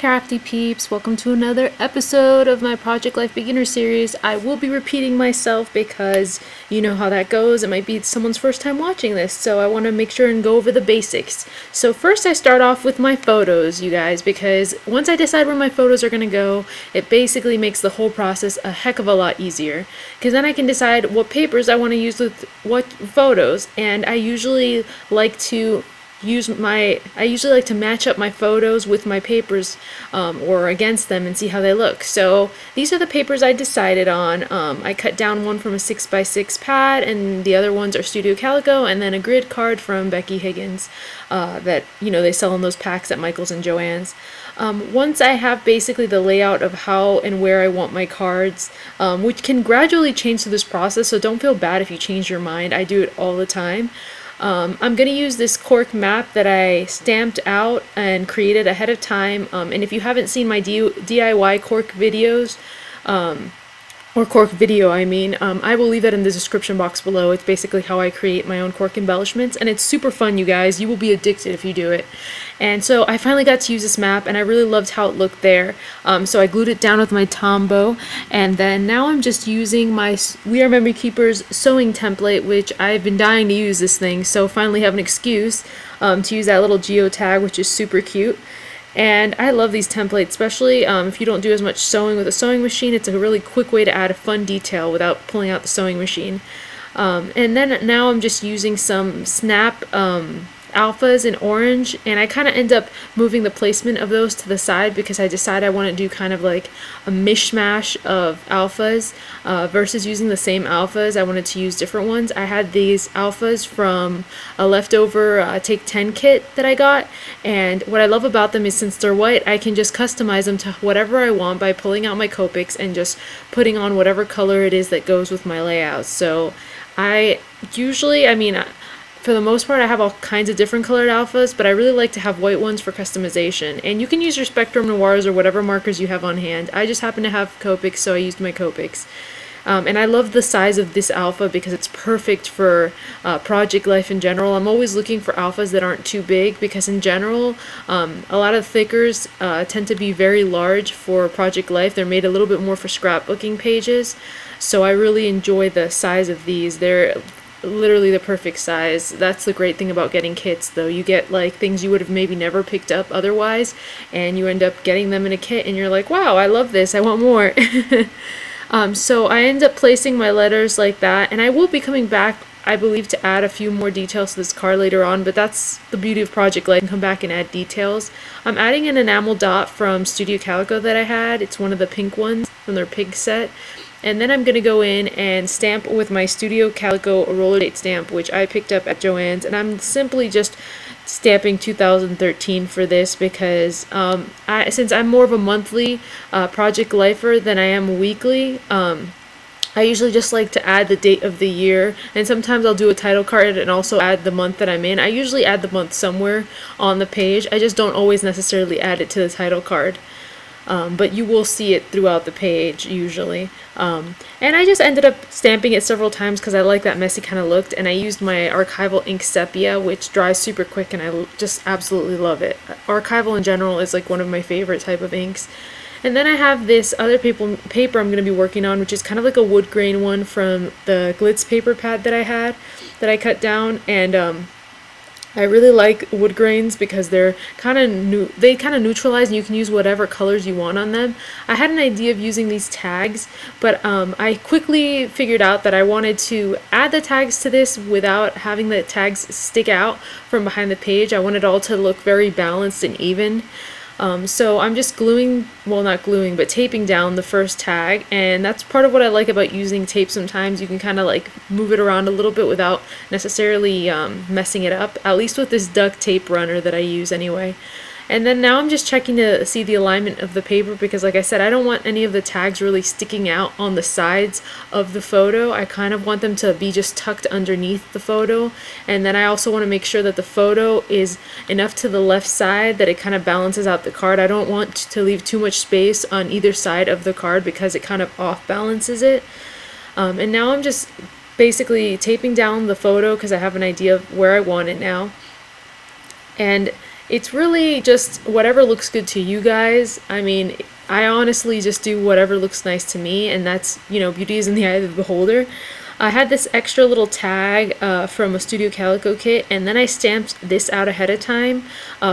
crafty peeps, welcome to another episode of my Project Life Beginner series. I will be repeating myself because you know how that goes. It might be someone's first time watching this, so I want to make sure and go over the basics. So first I start off with my photos, you guys, because once I decide where my photos are going to go, it basically makes the whole process a heck of a lot easier, because then I can decide what papers I want to use with what photos. And I usually like to match up my photos with my papers or against them and see how they look. So these are the papers I decided on. I cut down one from a 6x6 pad, and the other ones are Studio Calico, and then a grid card from Becky Higgins that they sell in those packs at Michael's and Joann's. Once I have basically the layout of how and where I want my cards, which can gradually change through this process, so don't feel bad if you change your mind. I do it all the time. I'm going to use this cork map that I stamped out and created ahead of time, and if you haven't seen my DIY cork videos, or cork video, I will leave that in the description box below. It's basically how I create my own cork embellishments, and it's super fun, you guys. You will be addicted if you do it. And so I finally got to use this map, and I really loved how it looked there. So I glued it down with my Tombow, and then now I'm just using my We Are Memory Keepers sewing template, which I've been dying to use this thing, so finally have an excuse to use that little geotag, which is super cute. And I love these templates, especially if you don't do as much sewing with a sewing machine. It's a really quick way to add a fun detail without pulling out the sewing machine. And then now I'm just using some Snap alphas in orange, and I kind of end up moving the placement of those to the side because I decide I want to do kind of like a mishmash of alphas versus using the same alphas. I wanted to use different ones. I had these alphas from a leftover Take 10 kit that I got, and what I love about them is since they're white, I can just customize them to whatever I want by pulling out my Copics and just putting on whatever color it is that goes with my layout. So I usually, for the most part, I have all kinds of different colored alphas, but I really like to have white ones for customization. And you can use your Spectrum Noirs or whatever markers you have on hand. I just happen to have Copics, so I used my Copics. And I love the size of this alpha because it's perfect for Project Life in general. I'm always looking for alphas that aren't too big because in general, a lot of thickers tend to be very large for Project Life. They're made a little bit more for scrapbooking pages. So I really enjoy the size of these. They're literally the perfect size. That's the great thing about getting kits, though. You get like things you would have maybe never picked up otherwise, and you end up getting them in a kit and you're like, wow, I love this, I want more. So I end up placing my letters like that, and I will be coming back, I believe, to add a few more details to this card later on, but that's the beauty of Project Life. I can come back and add details. I'm adding an enamel dot from Studio Calico that I had. It's one of the pink ones from their pig set. And then I'm going to go in and stamp with my Studio Calico roller date stamp, which I picked up at Joann's. And I'm simply just stamping 2013 for this because since I'm more of a monthly Project Lifer than I am weekly, I usually just like to add the date of the year, and sometimes I'll do a title card and also add the month that I'm in. I usually add the month somewhere on the page. I just don't always necessarily add it to the title card. But you will see it throughout the page usually. And I just ended up stamping it several times because I like that messy kind of look, and I used my archival ink sepia, which dries super quick, and I just absolutely love it. Archival in general is like one of my favorite type of inks. And then I have this other paper I'm going to be working on, which is kind of like a wood grain one from the Glitz paper pad that I had, that I cut down, and I really like wood grains because they're kind of neutralize, and you can use whatever colors you want on them. I had an idea of using these tags, but I quickly figured out that I wanted to add the tags to this without having the tags stick out from behind the page. I wanted it all to look very balanced and even. So I'm just gluing, well, not gluing, but taping down the first tag, and that's part of what I like about using tape. Sometimes you can kind of like move it around a little bit without necessarily messing it up, at least with this duct tape runner that I use anyway. And then now I'm just checking to see the alignment of the paper because, like I said, I don't want any of the tags really sticking out on the sides of the photo. I kind of want them to be just tucked underneath the photo. And then I also want to make sure that the photo is enough to the left side that it kind of balances out the card. I don't want to leave too much space on either side of the card because it kind of off balances it. And now I'm just basically taping down the photo because I have an idea of where I want it now. And it's really just whatever looks good to you guys. I mean, I honestly just do whatever looks nice to me, and that's, you know, beauty is in the eye of the beholder. I had this extra little tag from a Studio Calico kit, and then I stamped this out ahead of time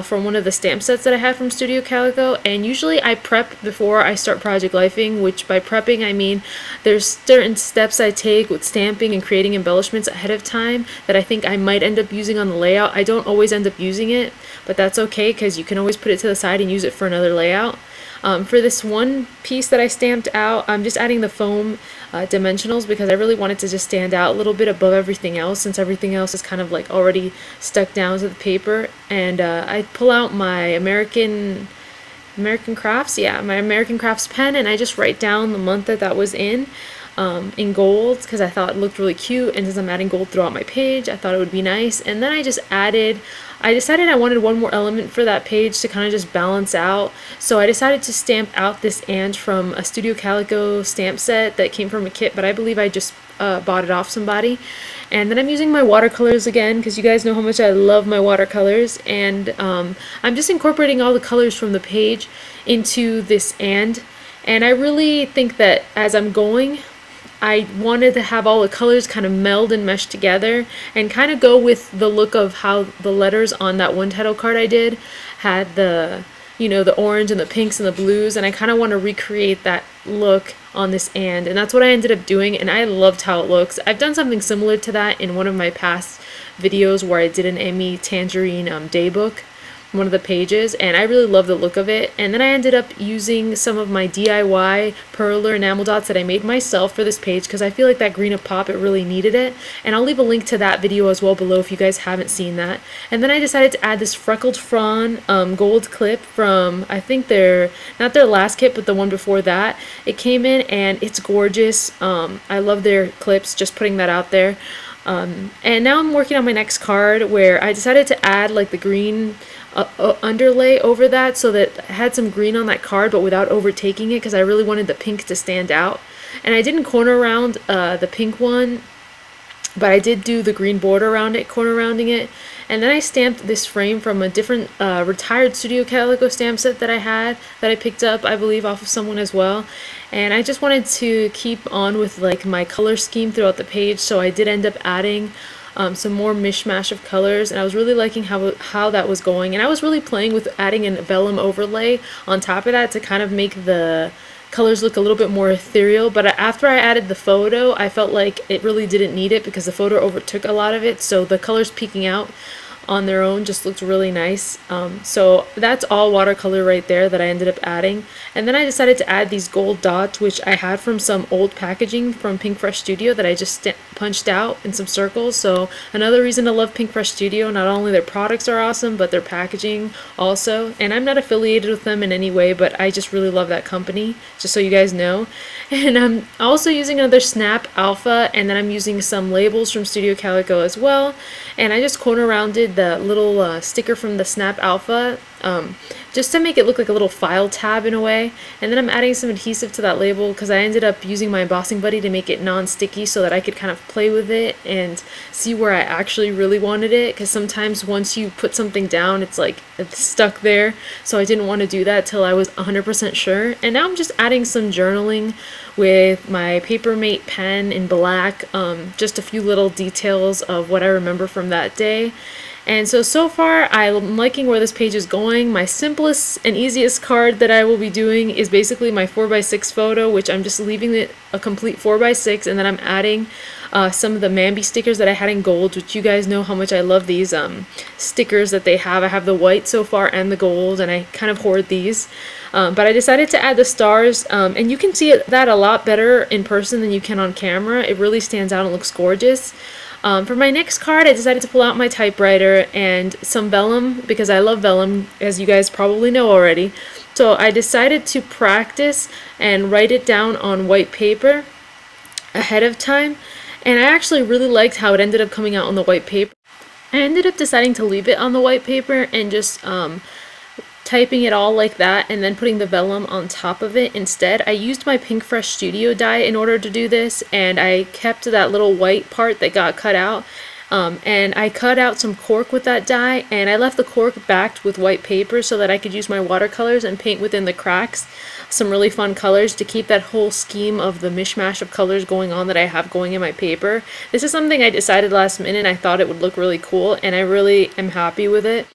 from one of the stamp sets that I had from Studio Calico. And usually I prep before I start Project Lifing, which by prepping I mean there's certain steps I take with stamping and creating embellishments ahead of time that I think I might end up using on the layout. I don't always end up using it, but that's okay because you can always put it to the side and use it for another layout. For this one piece that I stamped out, I'm just adding the foam dimensionals because I really wanted to just stand out a little bit above everything else, since everything else is kind of like already stuck down to the paper. And I pull out my American Crafts, yeah, my American Crafts pen, and I just write down the month that was in gold because I thought it looked really cute, and since I'm adding gold throughout my page, I thought it would be nice. And then I decided I wanted one more element for that page to kind of just balance out, so I decided to stamp out this ant from a Studio Calico stamp set that came from a kit, but I believe I just bought it off somebody. And then I'm using my watercolors again because you guys know how much I love my watercolors, and I'm just incorporating all the colors from the page into this and I really think that as I'm going, I wanted to have all the colors kind of meld and mesh together and kind of go with the look of how the letters on that one title card I did had the, you know, the orange and the pinks and the blues, and I kind of want to recreate that look on this and that's what I ended up doing, and I loved how it looks. I've done something similar to that in one of my past videos where I did an Emmy Tangerine daybook, one of the pages, and I really love the look of it. And then I ended up using some of my DIY perler enamel dots that I made myself for this page because I feel like that green of pop, it really needed it, and I'll leave a link to that video as well below if you guys haven't seen that. And then I decided to add this freckled frond gold clip from, I think not their last kit, but the one before that. It came in and it's gorgeous. I love their clips, just putting that out there. And now I'm working on my next card where I decided to add like the green underlay over that so that I had some green on that card but without overtaking it because I really wanted the pink to stand out. And I didn't corner around the pink one, but I did do the green border around it, corner rounding it. And then I stamped this frame from a different retired Studio Calico stamp set that I had, that I picked up, I believe, off of someone as well. And I just wanted to keep on with like my color scheme throughout the page, so I did end up adding some more mishmash of colors, and I was really liking how that was going. And I was really playing with adding an vellum overlay on top of that to kind of make the colors look a little bit more ethereal, but after I added the photo, I felt like it really didn't need it because the photo overtook a lot of it, so the colors peeking out on their own just looked really nice. So that's all watercolor right there that I ended up adding. And then I decided to add these gold dots, which I had from some old packaging from Pink Fresh Studio that I just punched out in some circles. So another reason to love Pink Fresh Studio, not only their products are awesome, but their packaging also. And I'm not affiliated with them in any way, but I just really love that company, just so you guys know. And I'm also using another Snap Alpha, and then I'm using some labels from Studio Calico as well. And I just corner rounded the little sticker from the Snap Alpha just to make it look like a little file tab in a way. And then I'm adding some adhesive to that label because I ended up using my embossing buddy to make it non-sticky so that I could kind of play with it and see where I actually really wanted it, because sometimes once you put something down it's like it's stuck there, so I didn't want to do that till I was 100% sure. And now I'm just adding some journaling with my Papermate pen in black, just a few little details of what I remember from that day. And so far I'm liking where this page is going. My simplest and easiest card that I will be doing is basically my 4x6 photo, which I'm just leaving it a complete 4x6, and then I'm adding some of the Mambi stickers that I had in gold, which you guys know how much I love these stickers that they have. I have the white so far and the gold, and I kind of hoard these. But I decided to add the stars, and you can see that a lot better in person than you can on camera. It really stands out and looks gorgeous. For my next card, I decided to pull out my typewriter and some vellum, because I love vellum, as you guys probably know already. So I decided to practice and write it down on white paper ahead of time, and I actually really liked how it ended up coming out on the white paper. I ended up deciding to leave it on the white paper and just typing it all like that and then putting the vellum on top of it instead. I used my Pink Fresh Studio die in order to do this, and I kept that little white part that got cut out And I cut out some cork with that die, and I left the cork backed with white paper so that I could use my watercolors and paint within the cracks some really fun colors to keep that whole scheme of the mishmash of colors going on that I have going in my paper. This is something I decided last minute. I thought it would look really cool, and I really am happy with it.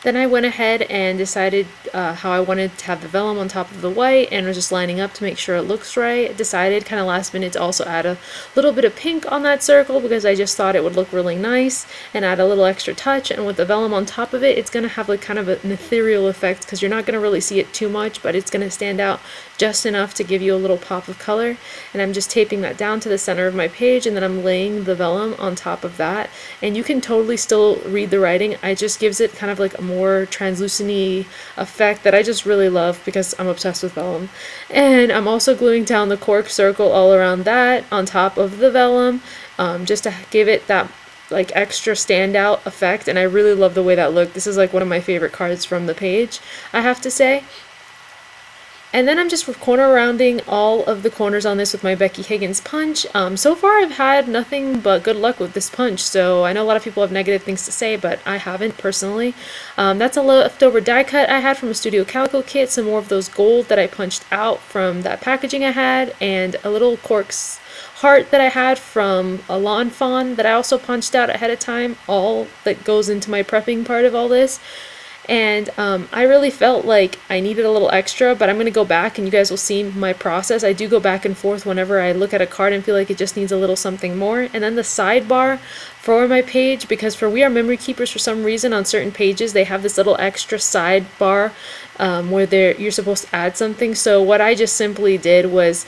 Then I went ahead and decided how I wanted to have the vellum on top of the white, and was just lining up to make sure it looks right. Decided kind of last minute to also add a little bit of pink on that circle because I just thought it would look really nice, and add a little extra touch. And with the vellum on top of it, it's going to have like kind of an ethereal effect because you're not going to really see it too much, but it's going to stand out just enough to give you a little pop of color. And I'm just taping that down to the center of my page, and then I'm laying the vellum on top of that. And you can totally still read the writing. It just gives it kind of like a more translucent-y effect that I just really love because I'm obsessed with vellum. And I'm also gluing down the cork circle all around that on top of the vellum, just to give it that like extra standout effect. And I really love the way that looked. This is like one of my favorite cards from the page, I have to say. And then I'm just corner rounding all of the corners on this with my Becky Higgins punch. So far I've had nothing but good luck with this punch, so I know a lot of people have negative things to say, but I haven't personally. That's a leftover die cut I had from a Studio Calico kit, some more of those gold that I punched out from that packaging I had, and a little cork's heart that I had from a lawn fawn that I also punched out ahead of time, all that goes into my prepping part of all this. And I really felt like I needed a little extra, but I'm going to go back and you guys will see my process. I do go back and forth whenever I look at a card and feel like it just needs a little something more. And then the sidebar for my page, because for We Are Memory Keepers, for some reason on certain pages they have this little extra sidebar where you're supposed to add something. So what I just simply did was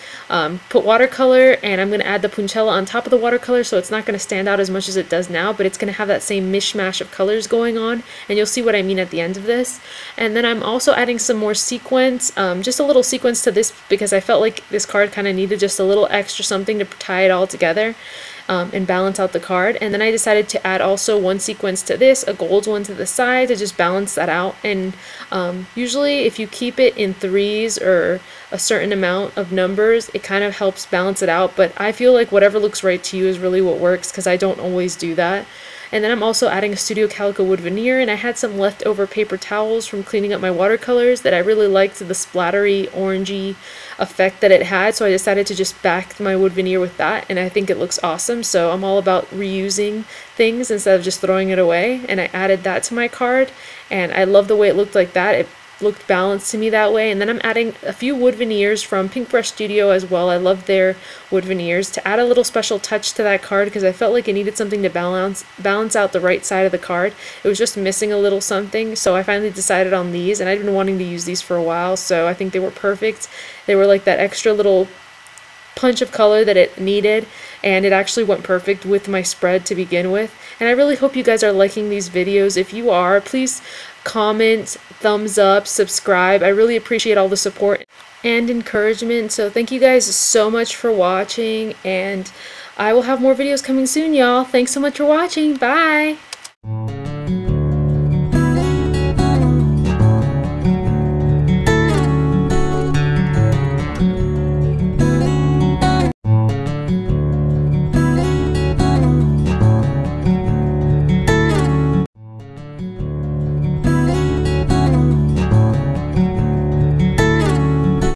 put watercolor, and I'm going to add the puncella on top of the watercolor, so it's not going to stand out as much as it does now, but it's going to have that same mishmash of colors going on, and you'll see what I mean at the end of this. And then I'm also adding some more sequence, just a little sequence to this because I felt like this card kind of needed just a little extra something to tie it all together. And balance out the card. And then I decided to add also one sequence to this, a gold one to the side, to just balance that out. And usually if you keep it in threes or a certain amount of numbers, it kind of helps balance it out. But I feel like whatever looks right to you is really what works, because I don't always do that. And then I'm also adding a Studio Calico wood veneer, and I had some leftover paper towels from cleaning up my watercolors that I really liked the splattery orangey effect that it had, so I decided to just back my wood veneer with that, and I think it looks awesome. So I'm all about reusing things instead of just throwing it away, and I added that to my card, and I love the way it looked like that. It looked balanced to me that way. And then I'm adding a few wood veneers from Pink Brush Studio as well. I love their wood veneers to add a little special touch to that card because I felt like it needed something to balance out the right side of the card. It was just missing a little something, so I finally decided on these, and I'd been wanting to use these for a while, so I think they were perfect. They were like that extra little punch of color that it needed, and it actually went perfect with my spread to begin with. And I really hope you guys are liking these videos. If you are, please comment, thumbs up, subscribe. I really appreciate all the support and encouragement. So thank you guys so much for watching, and I will have more videos coming soon, y'all. Thanks so much for watching. Bye!